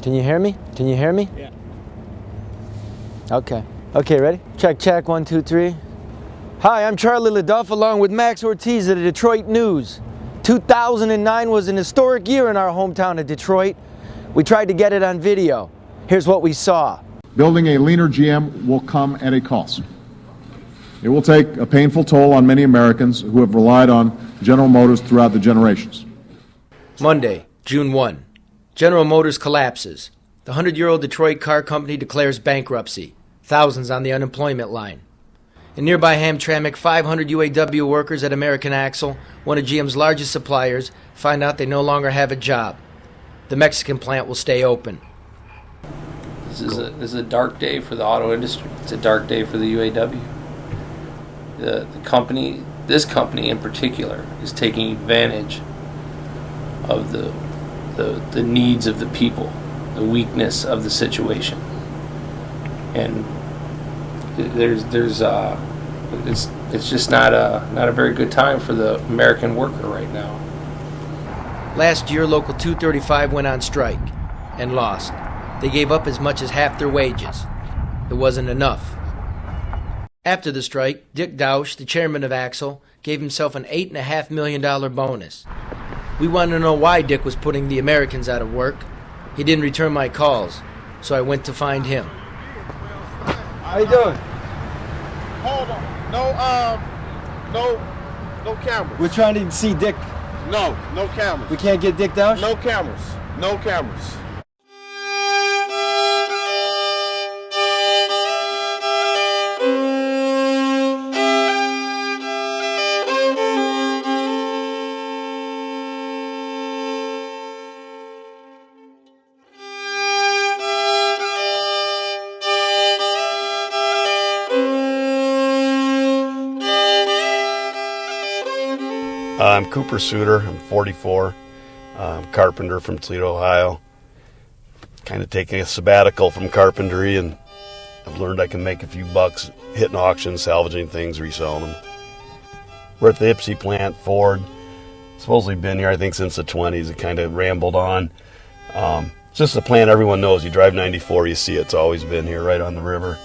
Can you hear me? Can you hear me? Yeah. Okay. Okay, ready? Check, check, 1, 2, 3. Hi, I'm Charlie LeDuff along with Max Ortiz of the Detroit News. 2009 was an historic year in our hometown of Detroit. We tried to get it on video. Here's what we saw. Building a leaner GM will come at a cost. It will take a painful toll on many Americans who have relied on General Motors throughout the generations. Monday, June 1. General Motors collapses. The 100-year-old Detroit car company declares bankruptcy. Thousands on the unemployment line. In nearby Hamtramck, 500 UAW workers at American Axle, one of GM's largest suppliers, find out they no longer have a job. The Mexican plant will stay open. This is a dark day for the auto industry. It's a dark day for the UAW. The company, this company in particular, is taking advantage of the needs of the people, the weakness of the situation, and it's just not a very good time for the American worker right now. Last year, Local 235 went on strike and lost. They gave up as much as half their wages. It wasn't enough. After the strike, Dick Dausch, the chairman of Axle, gave himself an $8.5 million bonus. We wanted to know why Dick was putting the Americans out of work. He didn't return my calls, so I went to find him. How you doing? Hold on. No cameras. We're trying to see Dick. No cameras. We can't get Dick Dausch? No cameras. No cameras. I'm Cooper Souter. I'm 44. Carpenter from Toledo, Ohio. Kind of taking a sabbatical from carpentry, and I've learned I can make a few bucks hitting auctions, salvaging things, reselling them. We're at the Ipsy plant, Ford. Supposedly been here, I think, since the 20s. It kind of rambled on. It's just a plant everyone knows. You drive 94, you see it. It's always been here, right on the river.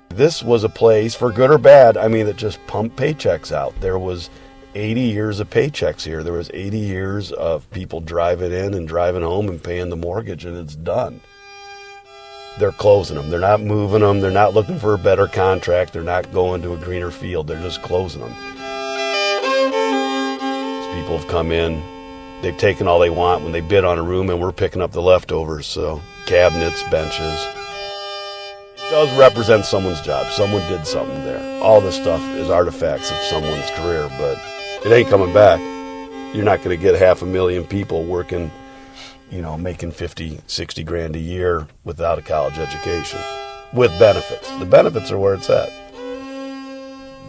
This was a place, for good or bad, that just pumped paychecks out. There was 80 years of paychecks here. There was 80 years of people driving in and driving home and paying the mortgage, and it's done. They're closing them. They're not moving them. They're not looking for a better contract. They're not going to a greener field. They're just closing them. These people have come in. They've taken all they want when they bid on a room, and we're picking up the leftovers. So cabinets, benches. It does represent someone's job. Someone did something there. All this stuff is artifacts of someone's career, but it ain't coming back. You're not going to get 500,000 people working, making 50, 60 grand a year without a college education, with benefits. The benefits are where it's at.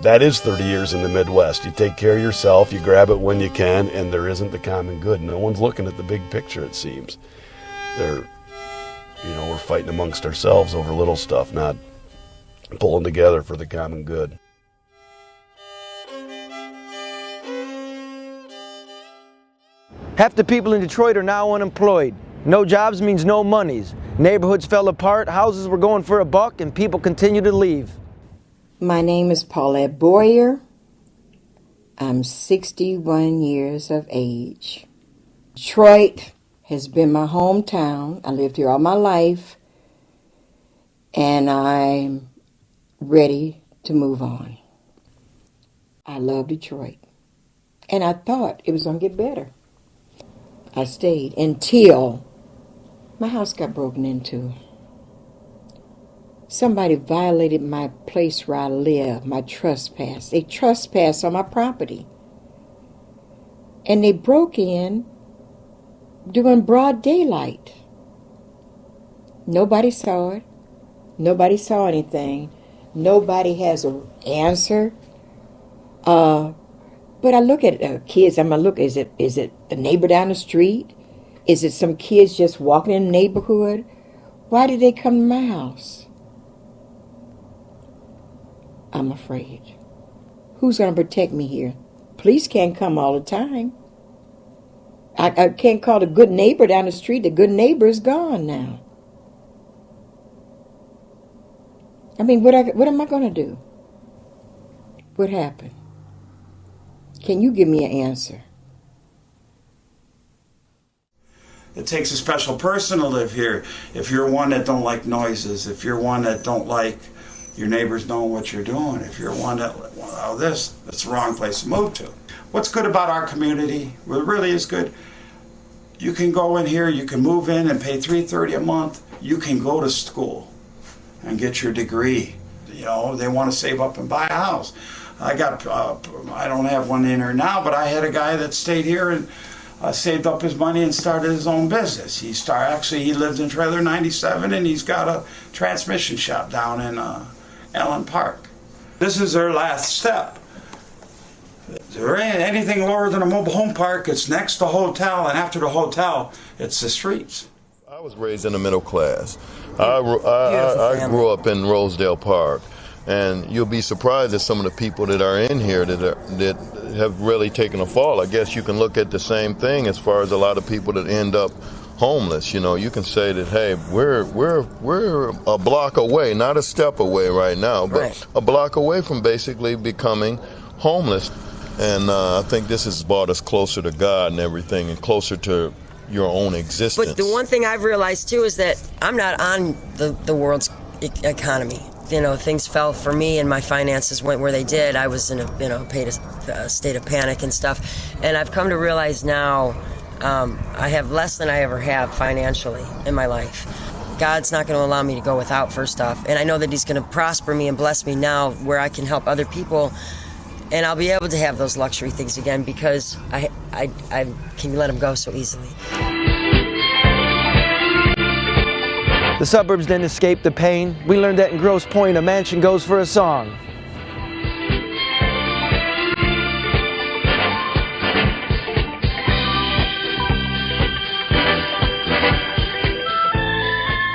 That is 30 years in the Midwest. You take care of yourself, you grab it when you can, and there isn't the common good. No one's looking at the big picture, it seems. We're fighting amongst ourselves over little stuff, not pulling together for the common good. Half the people in Detroit are now unemployed. No jobs means no monies. Neighborhoods fell apart, houses were going for $1, and people continue to leave. My name is Paulette Boyer. I'm 61 years of age. Detroit has been my hometown. I lived here all my life, and I'm ready to move on. I love Detroit, and I thought it was going to get better. I stayed until my house got broken into. Somebody violated my place where I live, my trespass. They trespassed on my property. And they broke in during broad daylight. Nobody saw it. Nobody saw anything. Nobody has an answer. But I look at kids. Is it the neighbor down the street? Is it some kids just walking in the neighborhood? Why did they come to my house? I'm afraid. Who's going to protect me here? Police can't come all the time. I can't call a good neighbor down the street. The good neighbor is gone now. I mean, what am I going to do? What happened? Can you give me an answer? It takes a special person to live here. If you're one that don't like noises, if you're one that don't like your neighbors knowing what you're doing, if you're one that, well, that's the wrong place to move to. What's good about our community, what really is good, you can go in here, you can move in and pay $330 a month. You can go to school and get your degree. You know, they want to save up and buy a house. I don't have one in here now, but I had a guy that stayed here and saved up his money and started his own business. He lived in Trailer 97 and he's got a transmission shop down in Allen Park. This is their last step. If there ain't anything lower than a mobile home park, it's next to a hotel, and after the hotel, it's the streets. I was raised in the middle class. I grew up in Rosedale Park, and you'll be surprised at some of the people that are in here that have really taken a fall. I guess you can look at the same thing as far as a lot of people that end up homeless. You know, you can say that, hey, we're a block away, not a step away right now, but a block away from basically becoming homeless. And I think this has brought us closer to God and everything, and closer to your own existence. But the one thing I've realized too is that I'm not on the world's economy. You know, things fell for me and my finances went where they did. I was in a state of panic and stuff. And I've come to realize now I have less than I ever have financially in my life. God's not going to allow me to go without, first off. And I know that he's going to prosper me and bless me now where I can help other people. And I'll be able to have those luxury things again because I can let them go so easily. The suburbs didn't escape the pain. We learned that in Grosse Pointe, a mansion goes for a song.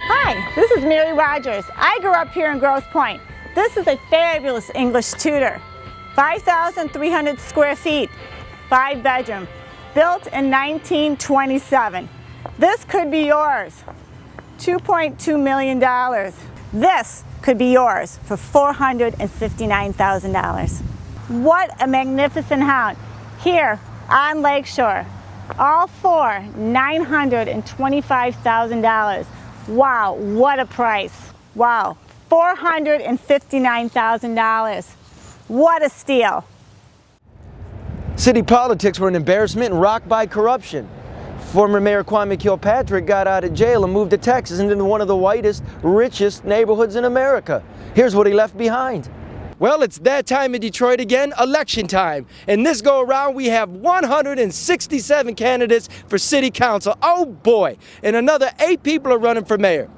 Hi, this is Mary Rogers. I grew up here in Grosse Pointe. This is a fabulous English Tudor. 5,300 square feet, 5-bedroom, built in 1927. This could be yours. $2.2 million. This could be yours for $459,000. What a magnificent house. Here on Lakeshore, all four, $925,000. Wow, what a price. Wow, $459,000. What a steal. City politics were an embarrassment and rocked by corruption. Former Mayor Kwame Kilpatrick got out of jail and moved to Texas into one of the whitest, richest neighborhoods in America. Here's what he left behind. Well, it's that time in Detroit again, election time. And this go around, we have 167 candidates for city council. Oh boy, and another 8 people are running for mayor.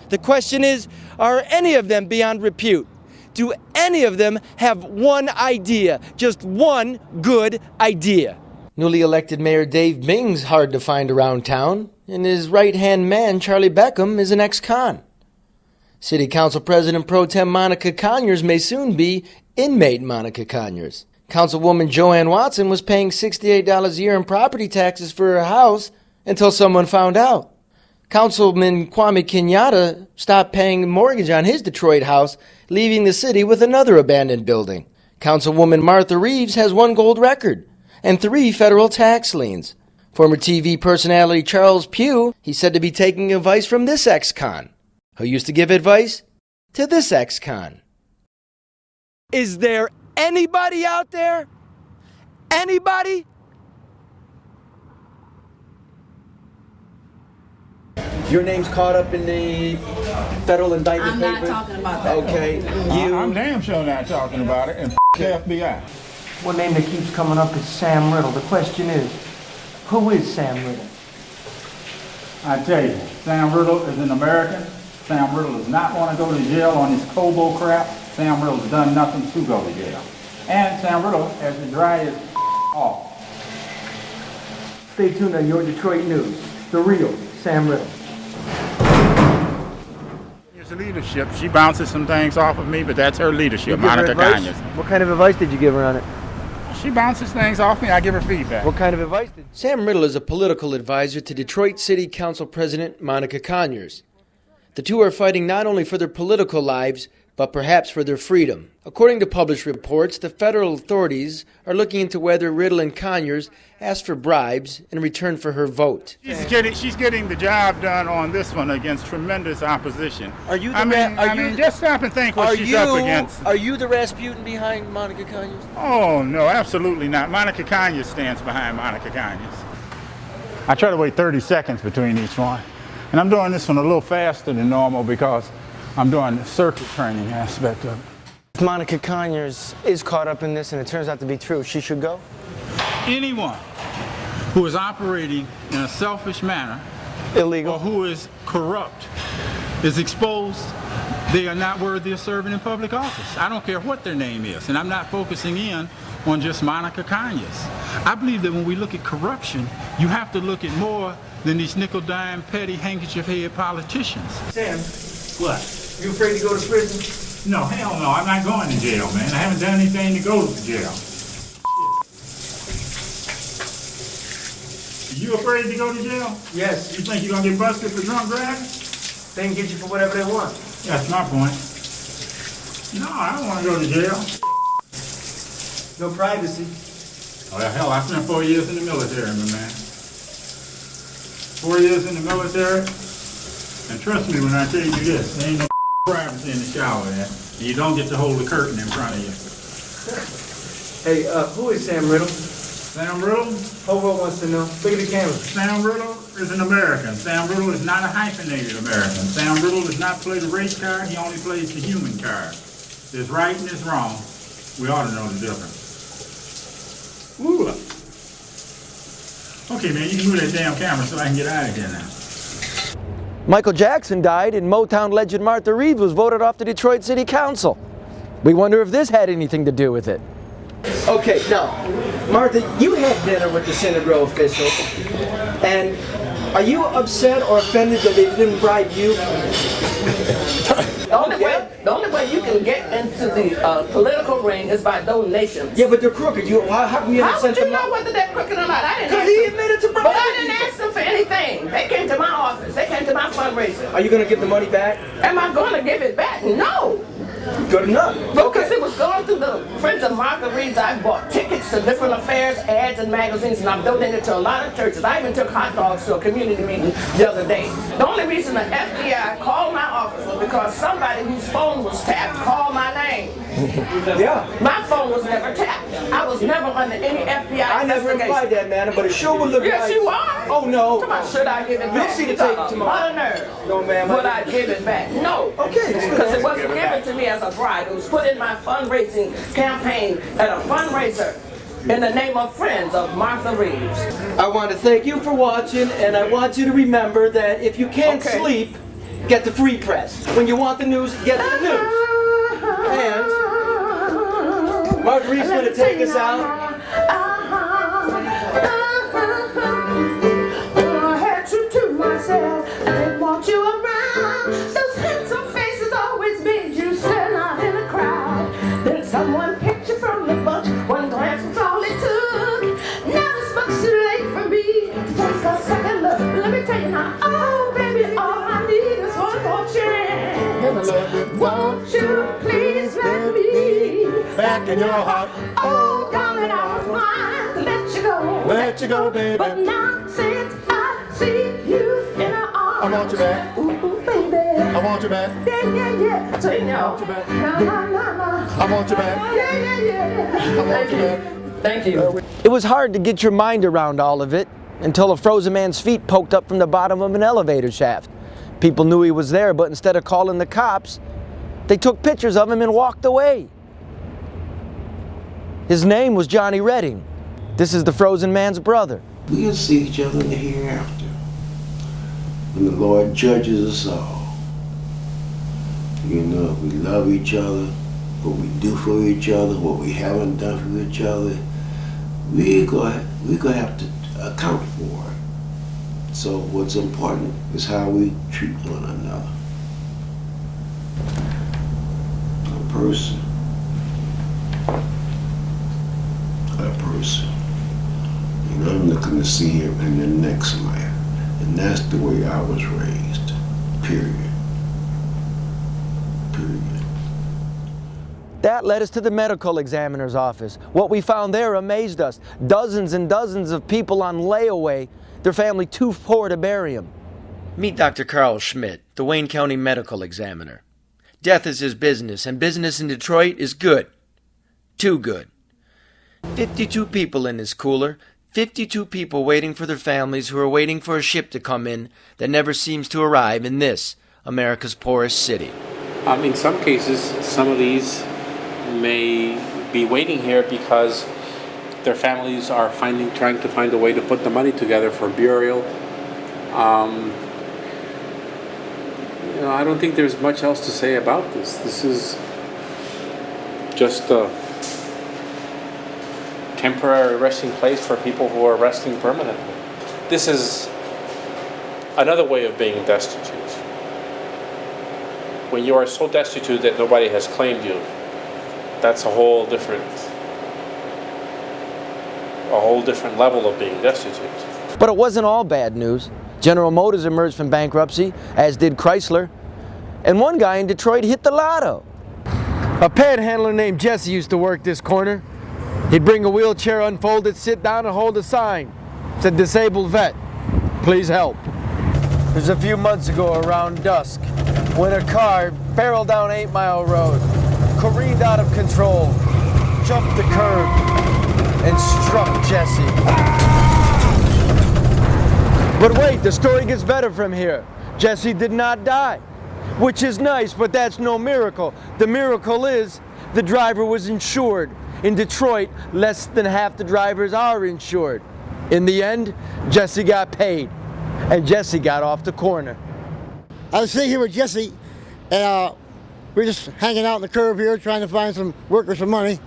The question is, are any of them beyond repute? Do any of them have one idea, just one good idea? Newly elected Mayor Dave Bing's hard to find around town, and his right-hand man, Charlie Beckham, is an ex-con. City Council President Pro Tem Monica Conyers may soon be inmate Monica Conyers. Councilwoman Joanne Watson was paying $68 a year in property taxes for her house until someone found out. Councilman Kwame Kenyatta stopped paying the mortgage on his Detroit house, leaving the city with another abandoned building. Councilwoman Martha Reeves has 1 gold record and 3 federal tax liens. Former TV personality Charles Pugh, he's said to be taking advice from this ex-con, who used to give advice to this ex-con. Is there anybody out there? Anybody? Your name's caught up in the federal indictment papers? I'm not talking about that. Okay. I'm damn sure not talking about it, and the FBI. One name that keeps coming up is Sam Riddle. The question is, who is Sam Riddle? I tell you, Sam Riddle is an American. Sam Riddle does not want to go to jail on his Kobo crap. Sam Riddle's done nothing to go to jail. And Sam Riddle has to dry his off. Stay tuned on Your Detroit News. The real Sam Riddle. It's leadership. She bounces some things off of me, but that's her leadership, Monica Conyers. What kind of advice did you give her on it? She bounces things off me. I give her feedback. What kind of advice did Sam Riddle is a political advisor to Detroit City Council President Monica Conyers. The two are fighting not only for their political lives, but perhaps for their freedom. According to published reports, the federal authorities are looking into whether Riddle and Conyers asked for bribes in return for her vote. She's getting the job done on this one against tremendous opposition. Are you? Just stop and think what she's up against. Are you the Rasputin behind Monica Conyers? Oh no, absolutely not. Monica Conyers stands behind Monica Conyers. I try to wait 30 seconds between each one, and I'm doing this one a little faster than normal because I'm doing the circuit training aspect of it. If Monica Conyers is caught up in this and it turns out to be true, she should go? Anyone who is operating in a selfish manner, illegal, or who is corrupt, is exposed, they are not worthy of serving in public office. I don't care what their name is, and I'm not focusing in on just Monica Conyers. I believe that when we look at corruption, you have to look at more than these nickel-dime, petty, handkerchief-head politicians. Sam, What? you afraid to go to prison? No, hell no, I'm not going to jail, man. I haven't done anything to go to jail. You afraid to go to jail? Yes. You think you're going to get busted for drunk driving? They can get you for whatever they want. That's my point. No, I don't want to go to jail. No privacy. Oh, hell, I spent 4 years in the military, my man. 4 years in the military. And trust me when I tell you this, there ain't no privacy in the shower there. And you don't get to hold the curtain in front of you. Hey, who is Sam Riddle? Sam Riddle? Whole world wants to know. Look at the camera. Sam Riddle is an American. Sam Riddle is not a hyphenated American. Sam Riddle does not play the race card. He only plays the human card. There's right and there's wrong. We ought to know the difference. Ooh. Okay, man, you can move that damn camera so I can get out of here now. Michael Jackson died and Motown legend Martha Reeves was voted off the Detroit City Council. We wonder if this had anything to do with it. Okay, now, Martha, you had dinner with the Senate row official, and are you upset or offended that they didn't bribe you? The only way you can get into the political ring is by donations. Yeah, but they're crooked. How come you haven't sent them? How would you know whether they're crooked or not? I didn't. Because he admitted to bribing. But I didn't ask them for anything. They came to my office. They came to my fundraiser. Are you going to give the money back? Am I going to give it back? No. Good enough. Because it was going through the Friends of Martha Reeves. I bought tickets to different affairs, ads, and magazines, and I've donated to a lot of churches. I even took hot dogs to a community meeting the other day. The only reason the FBI called my office was because somebody whose phone was tapped called my name. Yeah. My phone was never tapped. I was never under any FBI I never implied that, man, but it sure would look yes, like... Yes, you are. Oh, no. Come on, should I give it back? You'll see the tape tomorrow. What a nerve. No, ma'am. Would I give it back? No. Okay. Because it wasn't given to me as a bribe. It was put in my fundraising campaign at a fundraiser in the name of Friends of Martha Reeves. I want to thank you for watching, and I want you to remember that if you can't sleep, get the free press. When you want the news, get the news. And Marguerite's going to take us out. I had to myself, I didn't want you around. Those handsome faces always made you stand out in the crowd. Then someone picked you from the bunch, one glance was all it took. Now it's much too late for me to take a second look. Let me tell you now, oh baby, all I need is one more chance. Won't you please let me back in your heart? Oh darling, I was mine to let you go. Let you go, baby. But now since I see you in her arms, I want you back. Ooh, baby. I want you back. Yeah. So you know. I want you back. I want you back. Yeah. I want you back. Thank you. It was hard to get your mind around all of it until a frozen man's feet poked up from the bottom of an elevator shaft. People knew he was there, but instead of calling the cops, they took pictures of him and walked away. His name was Johnny Redding. This is the frozen man's brother. We'll see each other in the hereafter, when the Lord judges us all. You know, we love each other, what we do for each other, what we haven't done for each other, we're gonna have to account for it. So what's important is how we treat one another. A person, a person. And I'm looking to see him in the next life. And that's the way I was raised. Period. Period. That led us to the medical examiner's office. What we found there amazed us. Dozens and dozens of people on layaway, their family too poor to bury them. Meet Dr. Karl Schmidt, the Wayne County medical examiner. Death is his business, and business in Detroit is good. Too good. 52 people in this cooler, 52 people waiting for their families who are waiting for a ship to come in that never seems to arrive in this, America's poorest city. In some cases, some of these may be waiting here because their families are trying to find a way to put the money together for burial. I don't think there's much else to say about this. This is just a temporary resting place for people who are resting permanently. This is another way of being destitute. When you are so destitute that nobody has claimed you, that's a whole different level of being destitute. But it wasn't all bad news. General Motors emerged from bankruptcy, as did Chrysler. And one guy in Detroit hit the lotto. A panhandler named Jesse used to work this corner. He'd bring a wheelchair, unfold it, sit down, and hold a sign. It said, "Disabled vet, please help." It was a few months ago around dusk when a car barreled down 8 Mile Road, careened out of control, jumped the curb, and struck Jesse. But wait, the story gets better from here. Jesse did not die, which is nice, but that's no miracle. The miracle is the driver was insured. In Detroit, less than half the drivers are insured. In the end, Jesse got paid, and Jesse got off the corner. I was sitting here with Jesse, and we were just hanging out on the curb here trying to find some workers some money,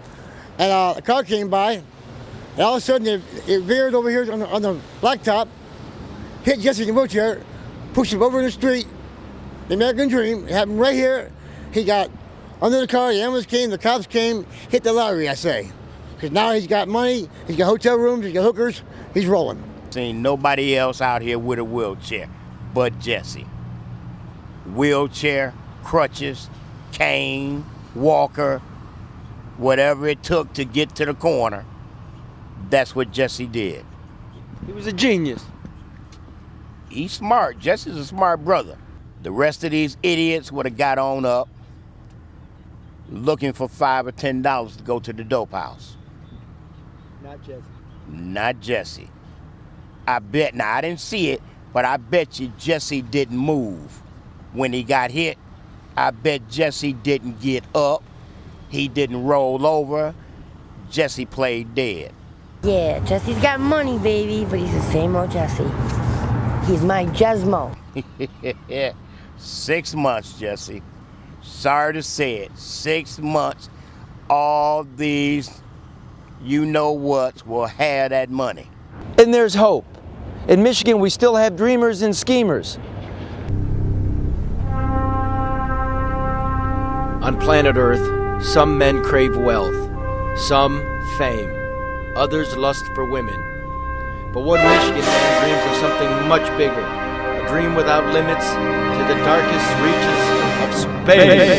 and a car came by, and all of a sudden it veered over here on the blacktop, hit Jesse in the wheelchair, pushed him over in the street. The American dream, it happened right here. He got under the car, the ambulance came, the cops came, hit the lottery, I say. Because now he's got money, he's got hotel rooms, he's got hookers, he's rolling. Ain't nobody else out here with a wheelchair but Jesse. Wheelchair, crutches, cane, walker, whatever it took to get to the corner, that's what Jesse did. He was a genius. He's smart. Jesse's a smart brother. The rest of these idiots would have got on up looking for $5 or $10 to go to the dope house. Not Jesse. Not Jesse. I bet, now I didn't see it, but I bet you Jesse didn't move. When he got hit, I bet Jesse didn't get up. He didn't roll over. Jesse played dead. Yeah, Jesse's got money, baby, but he's the same old Jesse. He's my Jesmo. 6 months, Jesse. Sorry to say it, 6 months. All these you-know-whats will have that money. And there's hope. In Michigan, we still have dreamers and schemers. On planet Earth, some men crave wealth, some fame, others lust for women. But one Michigan man dreams of something much bigger, a dream without limits to the darkest reaches of space.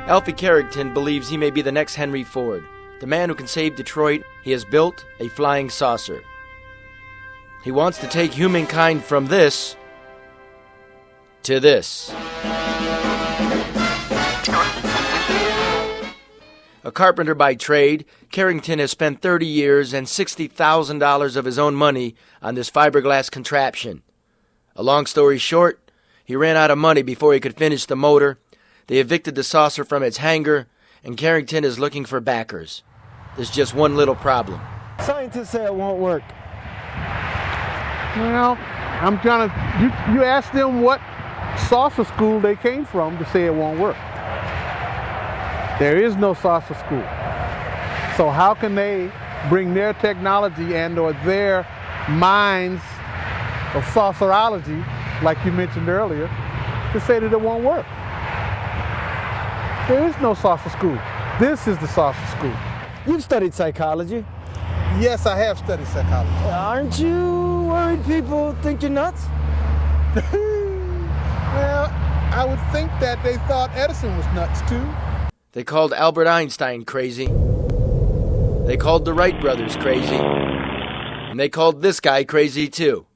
Alfie Carrington believes he may be the next Henry Ford, the man who can save Detroit. He has built a flying saucer. He wants to take humankind from this to this. A carpenter by trade, Carrington has spent 30 years and $60,000 of his own money on this fiberglass contraption. A long story short, he ran out of money before he could finish the motor. They evicted the saucer from its hangar, and Carrington is looking for backers. There's just one little problem. Scientists say it won't work. Well, I'm trying to, you ask them what saucer school they came from to say it won't work. There is no saucer school. So how can they bring their technology and or their minds of saucerology, like you mentioned earlier, to say that it won't work? There is no salsa school. This is the salsa school. You've studied psychology. Yes, I have studied psychology. Aren't you worried people think you're nuts? Well, I would think that they thought Edison was nuts too. They called Albert Einstein crazy. They called the Wright brothers crazy. And they called this guy crazy too.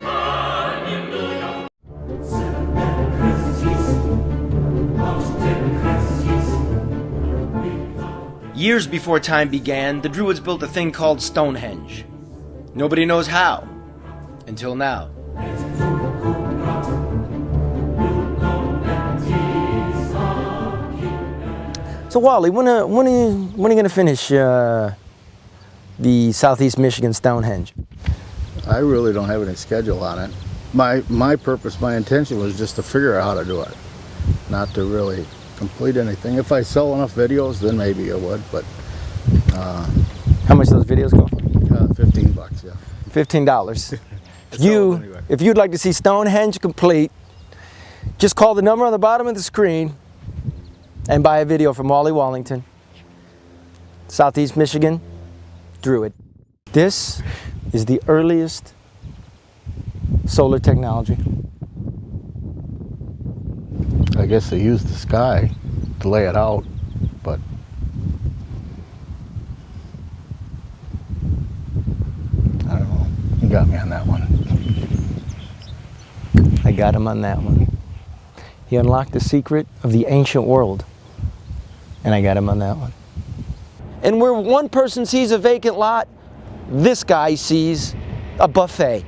Years before time began, the Druids built a thing called Stonehenge. Nobody knows how, until now. So Wally, when are you going to finish the Southeast Michigan Stonehenge? I really don't have any schedule on it. My purpose, my intention was just to figure out how to do it, not to really complete anything. If I sell enough videos, then maybe I would, but... How much do those videos go for? $15, yeah. $15. If you'd like to see Stonehenge complete, just call the number on the bottom of the screen and buy a video from Wally Wallington, Southeast Michigan, Druid. This is the earliest solar technology. I guess they used the sky to lay it out, but I don't know. You got me on that one. I got him on that one. He unlocked the secret of the ancient world, and I got him on that one. And where one person sees a vacant lot, this guy sees a buffet.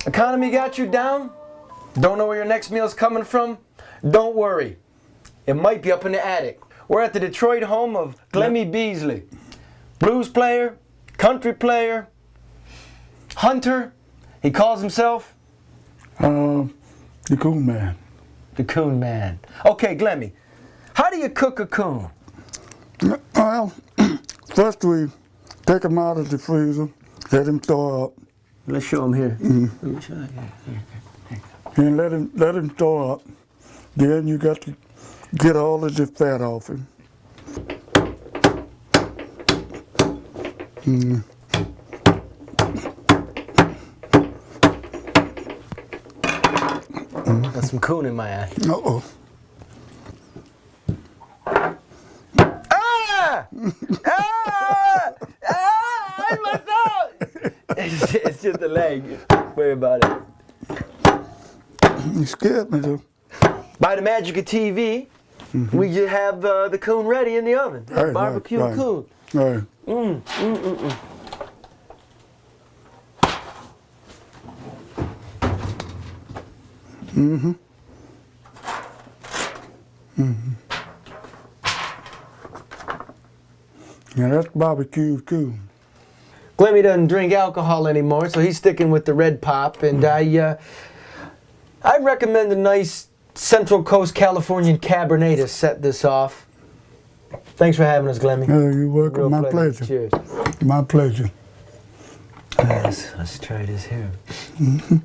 Economy got you down? Don't know where your next meal's coming from? Don't worry. It might be up in the attic. We're at the Detroit home of Glemmy Beasley. Blues player, country player, hunter. He calls himself? The Coon Man. The Coon Man. Okay, Glemmy, how do you cook a coon? Well, first we take him out of the freezer, let him thaw up. Let's show him here. Mm-hmm. Let me show you. And let him thaw up. Then you got to get all of the fat off him. Mm. Got some coon in my eye. Uh-oh. Ah! Ah! Ah! My dog! It's just a leg. Don't worry about it. You scared me, though. By the magic of TV, we just have the coon ready in the oven. Right, Barbecue right. coon. Right. Mm-hmm. Mm-hmm. Yeah, that's barbecue coon. Glemmy doesn't drink alcohol anymore, so he's sticking with the red pop. And I recommend a nice Central Coast Californian Cabernet to set this off. Thanks for having us, Glemmy. You're welcome. My pleasure. Cheers. My pleasure. Let's try this here. Mm-hmm.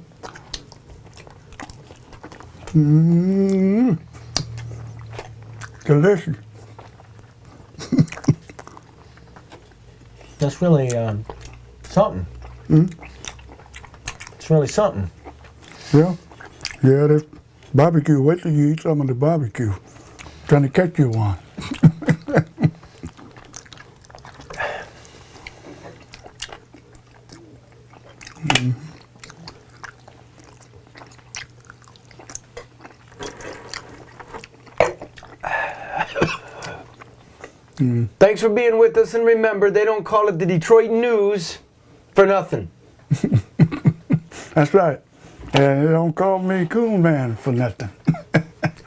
Mm-hmm. Delicious. That's really something. Mm-hmm. It's really something. Yeah. Yeah, that's barbecue. Wait till you eat some of the barbecue. Trying to catch you one. Thanks for being with us, and remember, they don't call it the Detroit News for nothing. That's right. And they don't call me Coon Man for nothing.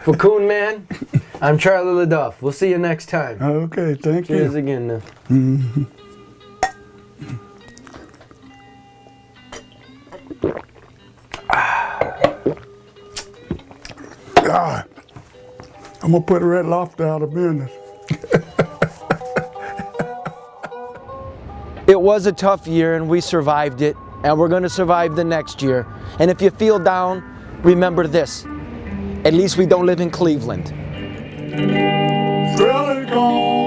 For Coon Man, I'm Charlie LeDuff. We'll see you next time. Okay, thank you. Cheers again now. Mm-hmm. God, I'm gonna put Red Lobster out of business. It was a tough year and we survived it, and we're going to survive the next year. And if you feel down, remember this: at least we don't live in Cleveland. Really gone.